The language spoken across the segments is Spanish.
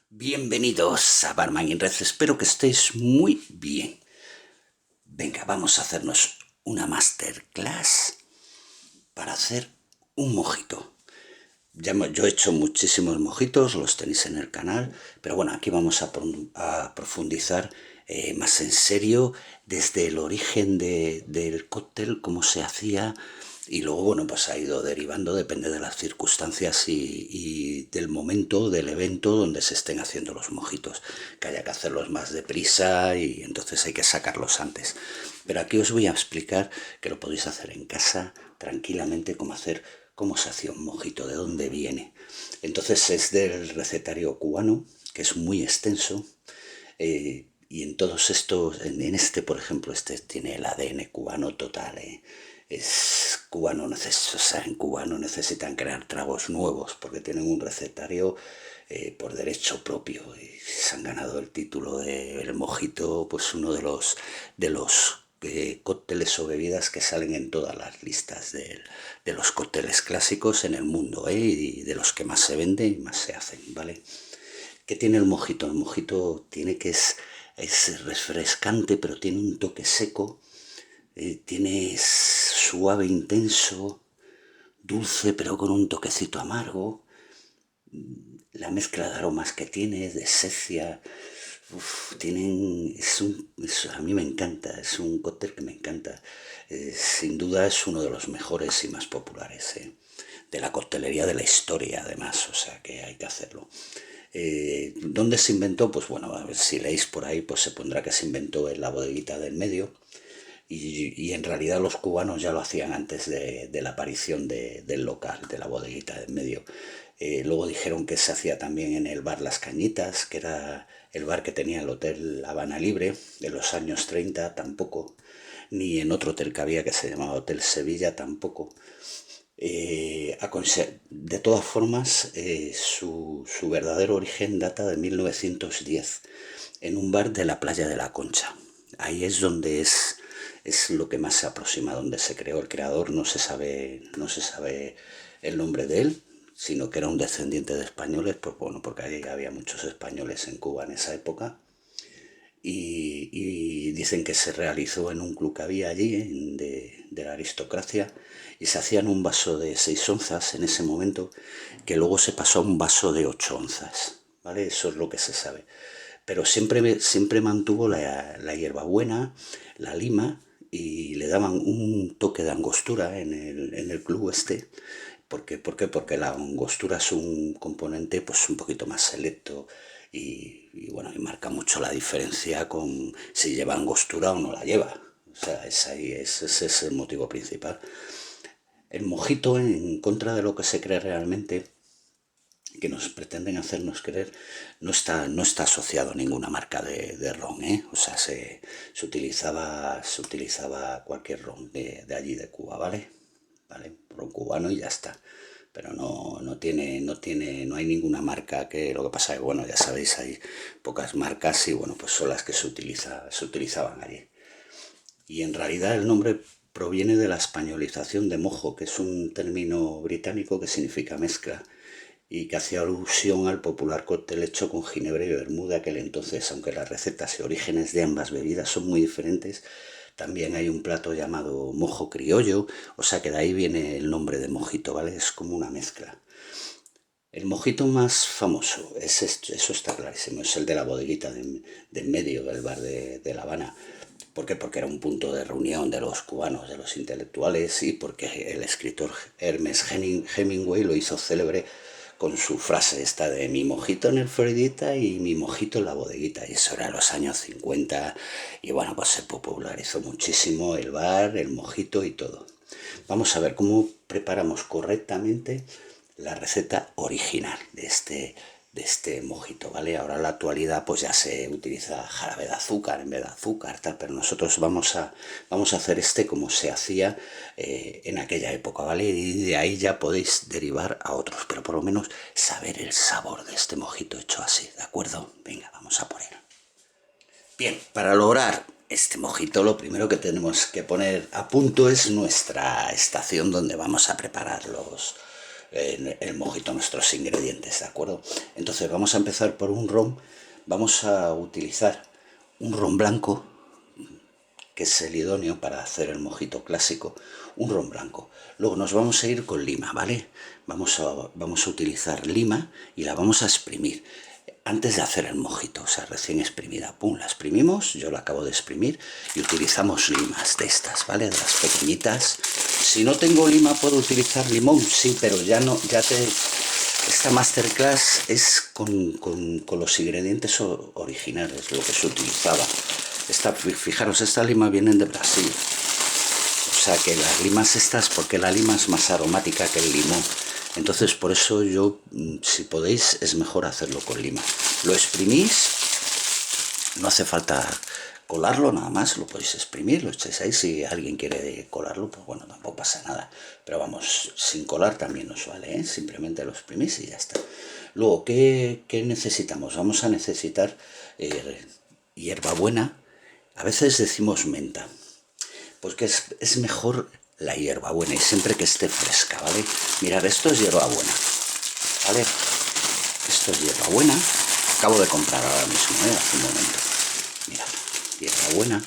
Bienvenidos a Barman in Red, espero que estéis muy bien. Venga, vamos a hacernos una masterclass para hacer un mojito. Yo he hecho muchísimos mojitos, los tenéis en el canal, pero bueno, aquí vamos a profundizar más en serio desde el origen del cóctel, cómo se hacía, y luego, bueno, pues ha ido derivando, depende de las circunstancias y del momento, del evento donde se estén haciendo los mojitos, que haya que hacerlos más deprisa y entonces hay que sacarlos antes. Pero aquí os voy a explicar que lo podéis hacer en casa tranquilamente, cómo se hacía un mojito, de dónde viene. Entonces es del recetario cubano, que es muy extenso, y en todos estos, en este por ejemplo, este tiene el ADN cubano total, es cubano, o sea, en Cuba no necesitan crear tragos nuevos porque tienen un recetario por derecho propio y se han ganado el título de el mojito, pues uno de los cócteles o bebidas que salen en todas las listas de los cócteles clásicos en el mundo, y de los que más se venden y más se hacen, ¿vale? ¿Qué tiene el mojito? El mojito tiene que es refrescante, pero tiene un toque seco, tiene suave, intenso, dulce, pero con un toquecito amargo. La mezcla de aromas que tiene, de esencia, a mí me encanta, es un cóctel que me encanta. Sin duda es uno de los mejores y más populares, de la coctelería de la historia, además, o sea que hay que hacerlo. ¿Dónde se inventó? Pues bueno, a ver, si leéis por ahí, pues se pondrá que se inventó en la bodeguita del medio, y en realidad los cubanos ya lo hacían antes de la aparición del local, de la bodeguita del medio. Luego dijeron que se hacía también en el bar Las Cañitas, que era el bar que tenía el Hotel Habana Libre de los años 30, tampoco. Ni en otro hotel que había que se llamaba Hotel Sevilla, tampoco. De todas formas, su verdadero origen data de 1910, en un bar de la playa de la Concha. Ahí es donde es lo que más se aproxima, donde se creó. El creador no se sabe el nombre de él, sino que era un descendiente de españoles, pues bueno, porque ahí había muchos españoles en Cuba en esa época, y dicen que se realizó en un club que había allí, de la aristocracia, y se hacían un vaso de 6 onzas en ese momento, que luego se pasó a un vaso de 8 onzas, ¿vale? Eso es lo que se sabe. Pero siempre mantuvo la hierbabuena, la lima, y le daban un toque de angostura en el club este. ¿Por qué? Porque la angostura es un componente pues un poquito más selecto, y bueno, y marca mucho la diferencia con si lleva angostura o no la lleva. O sea, ese es el motivo principal. El mojito, en contra de lo que se cree realmente, que nos pretenden hacernos creer, no está asociado a ninguna marca de ron, ¿eh? O sea, se utilizaba cualquier ron de allí de Cuba, ¿vale? ¿Vale? Ron cubano y ya está. Pero no hay ninguna marca, que lo que pasa es que, bueno, ya sabéis, hay pocas marcas y bueno, pues son las que se utilizaban allí. Y en realidad el nombre proviene de la españolización de mojo, que es un término británico que significa mezcla y que hacía alusión al popular cóctel hecho con ginebra y vermú de aquel entonces. Aunque las recetas y orígenes de ambas bebidas son muy diferentes, también hay un plato llamado mojo criollo, o sea que de ahí viene el nombre de mojito, ¿vale? Es como una mezcla. El mojito más famoso, eso está clarísimo, es el de la bodeguita de en medio del bar de La Habana. ¿Por qué? Porque era un punto de reunión de los cubanos, de los intelectuales, y porque el escritor Ernest Hemingway lo hizo célebre con su frase esta de mi mojito en el Floridita y mi mojito en la bodeguita. Y eso era en los años 50, y bueno, pues se popularizó muchísimo el bar, el mojito y todo. Vamos a ver cómo preparamos correctamente la receta original de este mojito, ¿vale? Ahora en la actualidad pues ya se utiliza jarabe de azúcar en vez de azúcar, tal, pero nosotros vamos a hacer como se hacía en aquella época, ¿vale? Y de ahí ya podéis derivar a otros, pero por lo menos saber el sabor de este mojito hecho así, ¿de acuerdo? Venga, vamos a por él. Bien, para lograr este mojito lo primero que tenemos que poner a punto es nuestra estación donde vamos a preparar en el mojito nuestros ingredientes, ¿de acuerdo? Entonces vamos a empezar por un ron. Vamos a utilizar un ron blanco, que es el idóneo para hacer el mojito clásico, un ron blanco. Luego nos vamos a ir con lima, ¿vale? Vamos a utilizar lima y la vamos a exprimir antes de hacer el mojito, o sea, recién exprimida. Pum, la exprimimos, yo la acabo de exprimir y utilizamos limas de estas, ¿vale? De las pequeñitas. Si no tengo lima puedo utilizar limón, sí, pero ya no, esta masterclass es con los ingredientes originales, lo que se utilizaba. Fijaros, estas limas vienen de Brasil. O sea que las limas estas, porque la lima es más aromática que el limón. Entonces por eso yo, si podéis, es mejor hacerlo con lima. Lo exprimís, no hace falta colarlo nada más, lo podéis exprimir, lo echáis ahí. Si alguien quiere colarlo, pues bueno, tampoco pasa nada. Pero vamos, sin colar también os vale, ¿eh? Simplemente lo exprimís y ya está. Luego, ¿qué necesitamos? Vamos a necesitar hierbabuena. A veces decimos menta, pues que es mejor la hierbabuena y siempre que esté fresca, ¿vale? Mirad, esto es hierbabuena, ¿vale? Esto es hierbabuena. Acabo de comprar ahora mismo, hace un momento. Mirad, hierbabuena.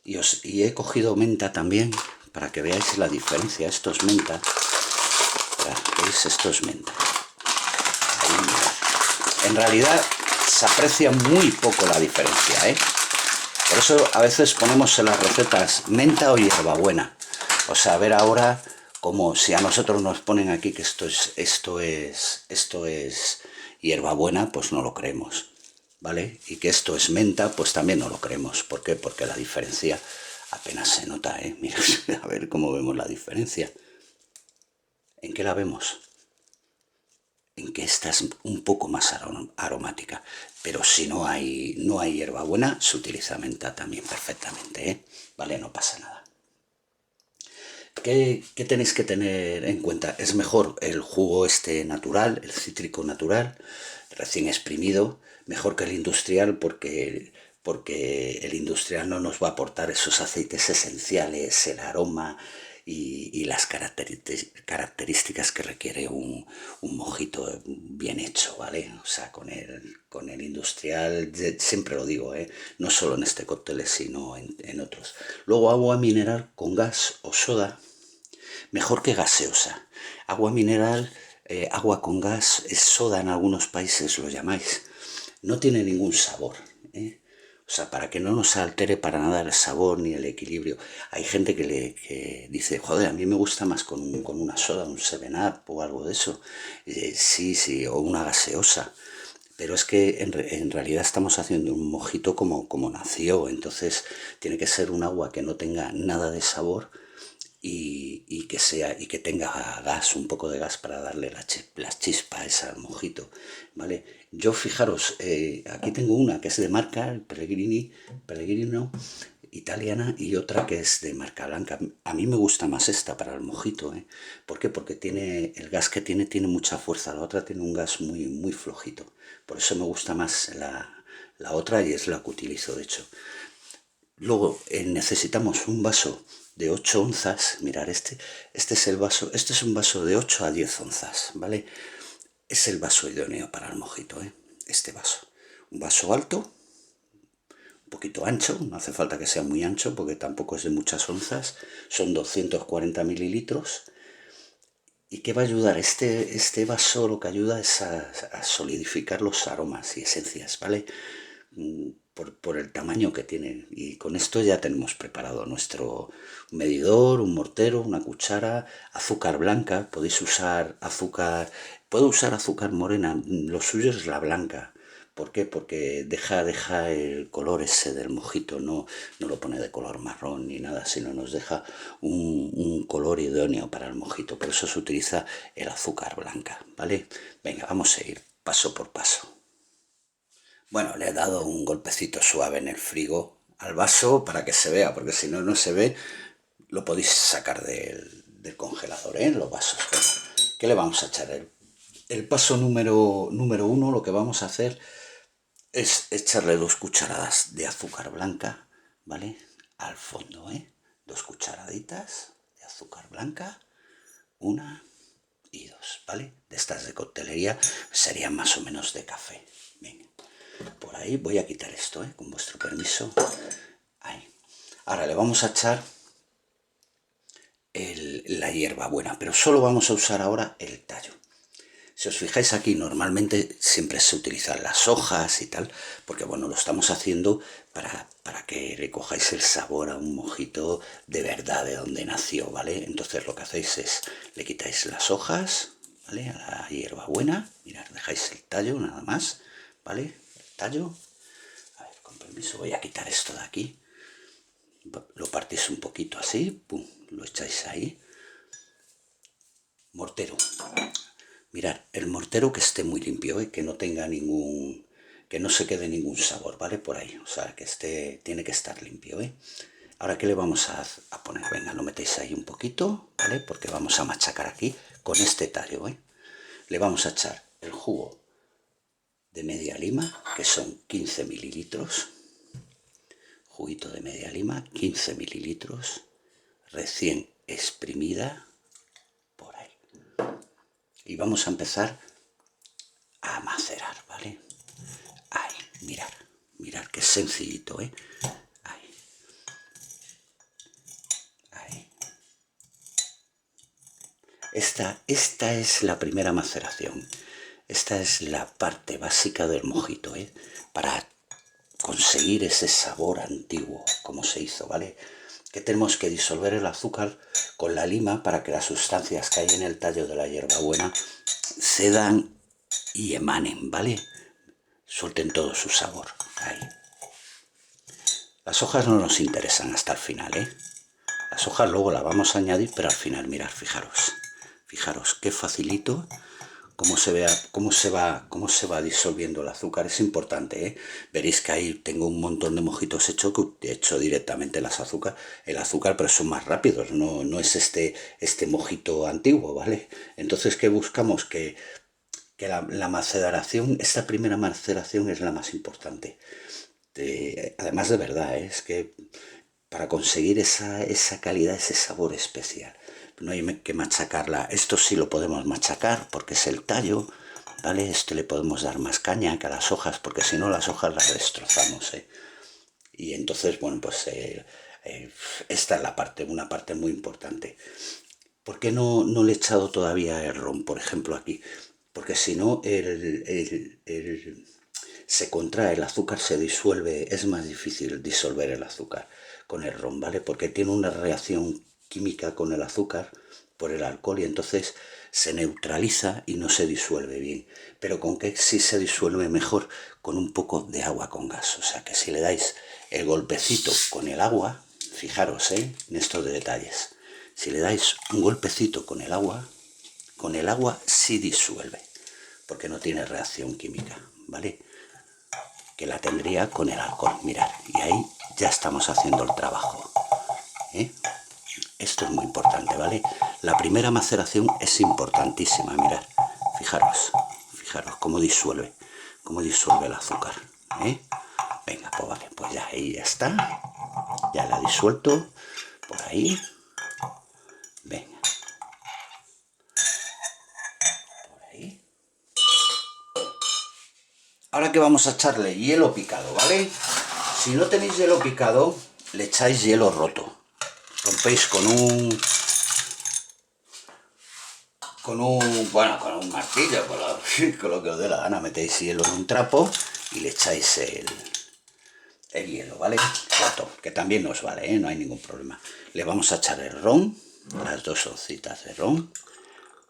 Y he cogido menta también, para que veáis la diferencia. Esto es menta. ¿Veis? Esto es menta. Ahí, mirad. En realidad se aprecia muy poco la diferencia, ¿eh? Por eso a veces ponemos en las recetas menta o hierbabuena. O sea, a ver ahora, como si a nosotros nos ponen aquí que esto es hierbabuena, pues no lo creemos, ¿vale? Y que esto es menta, pues también no lo creemos. ¿Por qué? Porque la diferencia apenas se nota, ¿eh? Mira, a ver cómo vemos la diferencia. ¿En qué la vemos? En que esta es un poco más aromática, pero si no hay hierbabuena, se utiliza menta también perfectamente, ¿eh? Vale, no pasa nada. ¿Qué tenéis que tener en cuenta? Es mejor el jugo este natural, el cítrico natural, recién exprimido, mejor que el industrial porque el industrial no nos va a aportar esos aceites esenciales, el aroma y las características que requiere un mojito bien hecho, ¿vale? O sea, con el industrial, siempre lo digo, no solo en este cóctel, sino en otros. Luego agua mineral con gas o soda, mejor que gaseosa. Agua mineral, agua con gas, es soda en algunos países lo llamáis. No tiene ningún sabor, ¿eh? O sea, para que no nos altere para nada el sabor ni el equilibrio. Hay gente que dice, joder, a mí me gusta más con una soda, un 7-Up o algo de eso. Sí, o una gaseosa. Pero es que en realidad estamos haciendo un mojito como nació. Entonces tiene que ser un agua que no tenga nada de sabor y que tenga gas, un poco de gas para darle las chispas al mojito, ¿vale? Yo fijaros, aquí tengo una que es de marca, el Pellegrino italiana, y otra que es de marca blanca. A mí me gusta más esta para el mojito, ¿eh? ¿Por qué? Porque el gas que tiene mucha fuerza, la otra tiene un gas muy flojito. Por eso me gusta más la otra y es la que utilizo, de hecho. Luego necesitamos un vaso de 8 onzas. Mirar, este es el vaso, este es un vaso de 8 a 10 onzas, ¿vale? Es el vaso idóneo para el mojito, ¿eh? Este vaso. Un vaso alto, un poquito ancho, no hace falta que sea muy ancho porque tampoco es de muchas onzas, son 240 mililitros. ¿Y qué va a ayudar? Este vaso lo que ayuda es a solidificar los aromas y esencias, ¿vale? Por el tamaño que tiene. Y con esto ya tenemos preparado nuestro medidor, un mortero, una cuchara, azúcar blanca. Podéis usar azúcar, puedo usar azúcar morena, lo suyo es la blanca. ¿Por qué? Porque deja el color ese del mojito, no lo pone de color marrón ni nada, sino nos deja un color idóneo para el mojito. Por eso se utiliza el azúcar blanca, ¿vale? Venga, vamos a ir paso por paso. Bueno, le he dado un golpecito suave en el frigo al vaso para que se vea, porque si no, no se ve. Lo podéis sacar del congelador, ¿eh? Los vasos. Bueno, ¿qué le vamos a echar? El paso número 1, lo que vamos a hacer es echarle 2 cucharadas de azúcar blanca, ¿vale? Al fondo, 2 cucharaditas de azúcar blanca. Una, y 2, ¿vale? De estas de coctelería serían más o menos de café. Venga, por ahí voy a quitar esto, con vuestro permiso. Ahí. Ahora le vamos a echar la hierbabuena, pero solo vamos a usar ahora el tallo. Si os fijáis aquí, normalmente siempre se utilizan las hojas y tal, porque bueno, lo estamos haciendo para que le cojáis el sabor a un mojito de verdad, de donde nació, ¿vale? Entonces lo que hacéis es, le quitáis las hojas, ¿vale? A la hierbabuena, mirad, dejáis el tallo nada más, ¿vale? El tallo. A ver, con permiso, voy a quitar esto de aquí. Lo partís un poquito así, pum, lo echáis ahí. Mortero. Mirad, el mortero que esté muy limpio, que no tenga que no se quede ningún sabor, ¿vale? Por ahí, o sea, tiene que estar limpio, Ahora, ¿qué le vamos a poner? Venga, lo metéis ahí un poquito, ¿vale? Porque vamos a machacar aquí con este tallo, Le vamos a echar el jugo de media lima, que son 15 mililitros. Juguito de media lima, 15 mililitros, recién exprimida, por ahí. Y vamos a empezar a macerar, ¿vale? Ahí, mirar que sencillito, Ahí, ahí. Esta es la primera maceración. Esta es la parte básica del mojito, para conseguir ese sabor antiguo, como se hizo, ¿vale? Que tenemos que disolver el azúcar con la lima para que las sustancias que hay en el tallo de la hierbabuena cedan y emanen, ¿vale? Suelten todo su sabor. Ahí. Las hojas no nos interesan hasta el final, Las hojas luego las vamos a añadir, pero al final, mirad, fijaros. Fijaros qué facilito, cómo se va disolviendo el azúcar. Es importante, Veréis que ahí tengo un montón de mojitos hechos que he hecho directamente el azúcar, pero son más rápidos, no es este mojito antiguo, ¿vale? Entonces, ¿qué buscamos? Que la maceración, esta primera maceración es la más importante. Además de verdad, es que para conseguir esa calidad, ese sabor especial, no hay que machacarla. Esto sí lo podemos machacar porque es el tallo, ¿vale? Esto le podemos dar más caña que a las hojas, porque si no las hojas las destrozamos, Y entonces, bueno, pues esta es una parte muy importante. ¿Por qué no le he echado todavía el ron, por ejemplo, aquí? Porque si no, se contrae, el azúcar se disuelve, es más difícil disolver el azúcar con el ron, ¿vale? Porque tiene una reacción química con el azúcar por el alcohol y entonces se neutraliza y no se disuelve bien. Pero con que sí se disuelve mejor con un poco de agua con gas. O sea que si le dais el golpecito con el agua, fijaros, en estos detalles. Si le dais un golpecito con el agua sí disuelve, porque no tiene reacción química, ¿vale? Que la tendría con el alcohol, mirad, y ahí ya estamos haciendo el trabajo, Esto es muy importante, ¿vale? La primera maceración es importantísima, mirad, fijaros cómo disuelve el azúcar, Venga, pues vale, pues ya ahí ya está, ya la he disuelto, por ahí, venga, por ahí. Ahora que vamos a echarle hielo picado, ¿vale? Si no tenéis hielo picado, le echáis hielo roto. Rompéis con un martillo, con lo que os dé la gana. Metéis hielo en un trapo y le echáis el hielo, ¿vale? Roto, que también nos vale, no hay ningún problema. Le vamos a echar el ron, las 2 oncitas de ron,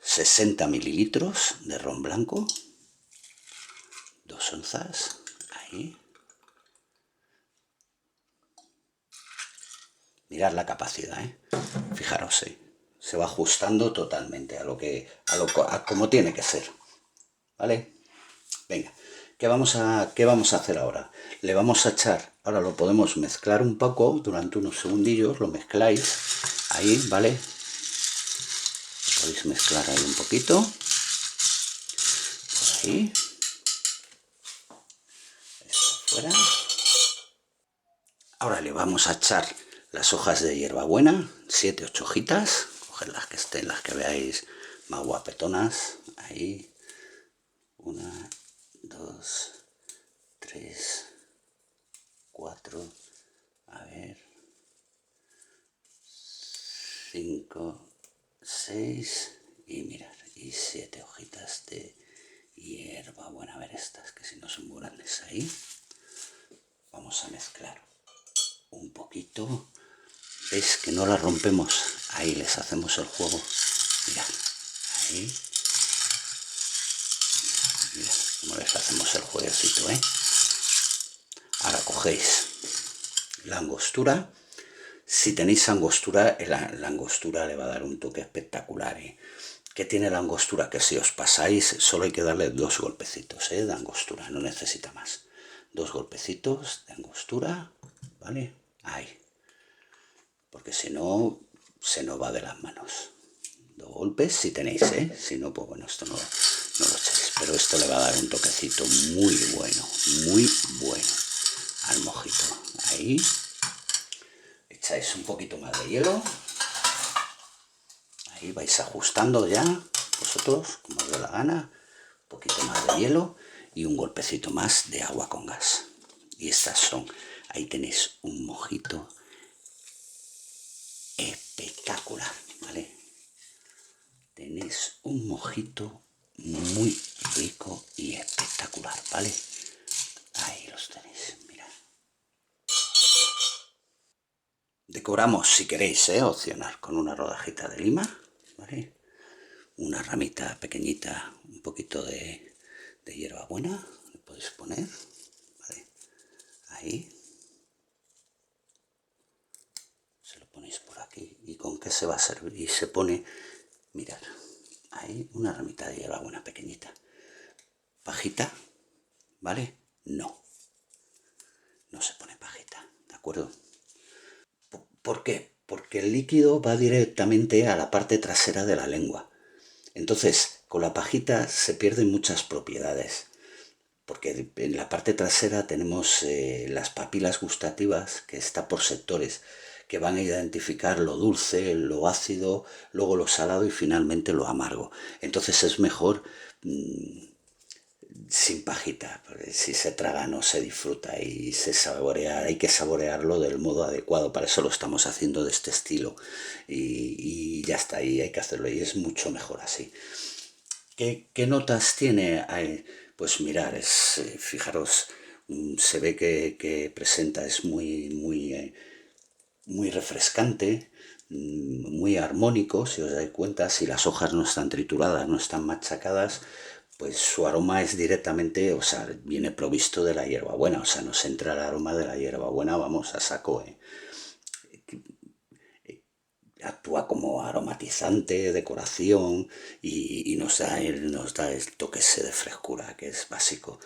60 mililitros de ron blanco, 2 onzas, ahí. Mirad la capacidad, Fijaros, se va ajustando totalmente a como tiene que ser, ¿vale? Venga, ¿qué vamos a hacer ahora? Le vamos a echar, ahora lo podemos mezclar un poco durante unos segundillos, lo mezcláis ahí, ¿vale? Podéis mezclar ahí un poquito, por ahí, esto fuera. Ahora le vamos a echar las hojas de hierbabuena, 7-8 hojitas, coged las que estén, las que veáis más guapetonas. Ahí. 1, 2, 3, 4. A ver. 5, 6. Y mirad. Y 7 hojitas de hierbabuena. A ver estas, que si no son muy grandes. Ahí. Vamos a mezclar un poquito. ¿Veis que no las rompemos? Ahí les hacemos el juego. Mirad. Ahí. Mirad cómo les hacemos el jueguecito, ¿eh? Ahora cogéis la angostura. Si tenéis angostura, la angostura le va a dar un toque espectacular, ¿eh? ¿Qué tiene la angostura? Que si os pasáis, solo hay que darle 2 golpecitos, ¿eh? De angostura, no necesita más. 2 golpecitos de angostura, ¿vale? Ahí. Porque si no, se nos va de las manos. 2 golpes si tenéis, ¿eh? Si no, pues bueno, esto no lo echéis. Pero esto le va a dar un toquecito muy bueno al mojito. Ahí. Echáis un poquito más de hielo. Ahí vais ajustando ya, vosotros, como os dé la gana. Un poquito más de hielo y un golpecito más de agua con gas. Y estas son, ahí tenéis un mojito espectacular, ¿vale? Tenéis un mojito muy rico y espectacular, ¿vale? Ahí los tenéis, mirad. Decoramos, si queréis, opcional, con una rodajita de lima, ¿vale? Una ramita pequeñita, un poquito de hierbabuena, le podéis poner, ¿vale? Ahí. Se lo ponéis por aquí. ¿Y con qué se va a servir? Y se pone, mirad, ahí una ramita de hierbabuena pequeñita. Pajita, ¿vale? No se pone pajita, ¿de acuerdo? ¿Por qué? Porque el líquido va directamente a la parte trasera de la lengua. Entonces, con la pajita se pierden muchas propiedades. Porque en la parte trasera tenemos las papilas gustativas, que está por sectores, que van a identificar lo dulce, lo ácido, luego lo salado y finalmente lo amargo. Entonces es mejor sin pajita, porque si se traga no se disfruta y se saborea, hay que saborearlo del modo adecuado, para eso lo estamos haciendo de este estilo y ya está, y hay que hacerlo y es mucho mejor así. ¿Qué notas tiene? Pues mirar, fijaros, se ve que presenta, es muy refrescante, muy armónico, si os dais cuenta, si las hojas no están trituradas, no están machacadas, pues su aroma es directamente, o sea, viene provisto de la hierbabuena, o sea, nos entra el aroma de la hierbabuena, vamos, a saco, actúa como aromatizante, decoración y nos da el toque ese de frescura que es básico.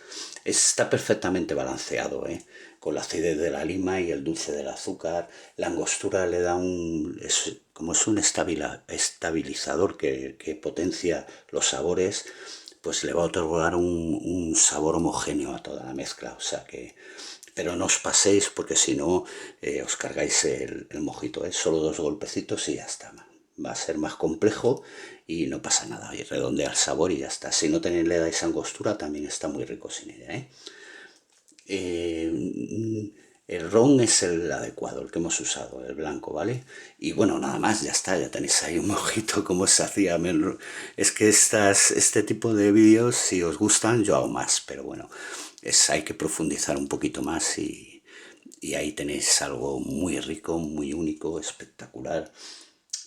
Está perfectamente balanceado, con la acidez de la lima y el dulce del azúcar. La angostura le da como es un estabilizador que potencia los sabores, pues le va a otorgar un sabor homogéneo a toda la mezcla. O sea que, pero no os paséis porque si no os cargáis el mojito, solo 2 golpecitos y ya está. Va a ser más complejo y no pasa nada, y redondea el sabor y ya está. Si no le dais angostura también está muy rico sin ella, el ron es el adecuado, el que hemos usado, el blanco, ¿vale? Y bueno, nada más, ya está, ya tenéis ahí un mojito como se hacía. Es que este tipo de vídeos, si os gustan, yo hago más, pero bueno, hay que profundizar un poquito más y ahí tenéis algo muy rico, muy único, espectacular.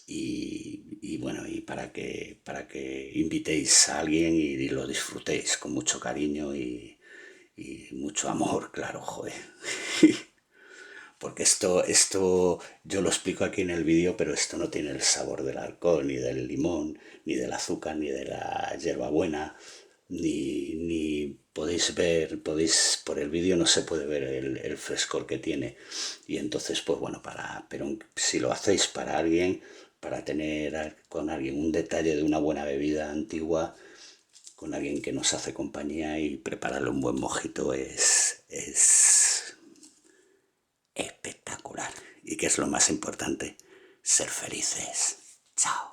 Y bueno, y para que invitéis a alguien y lo disfrutéis con mucho cariño y mucho amor, claro, joder. Porque esto yo lo explico aquí en el vídeo, pero esto no tiene el sabor del alcohol, ni del limón, ni del azúcar, ni de la hierbabuena, ni podéis ver, por el vídeo no se puede ver el frescor que tiene. Y entonces, pues bueno, pero si lo hacéis para alguien, para tener con alguien un detalle de una buena bebida antigua, con alguien que nos hace compañía y prepararle un buen mojito es espectacular. Y que es lo más importante, ser felices. Chao.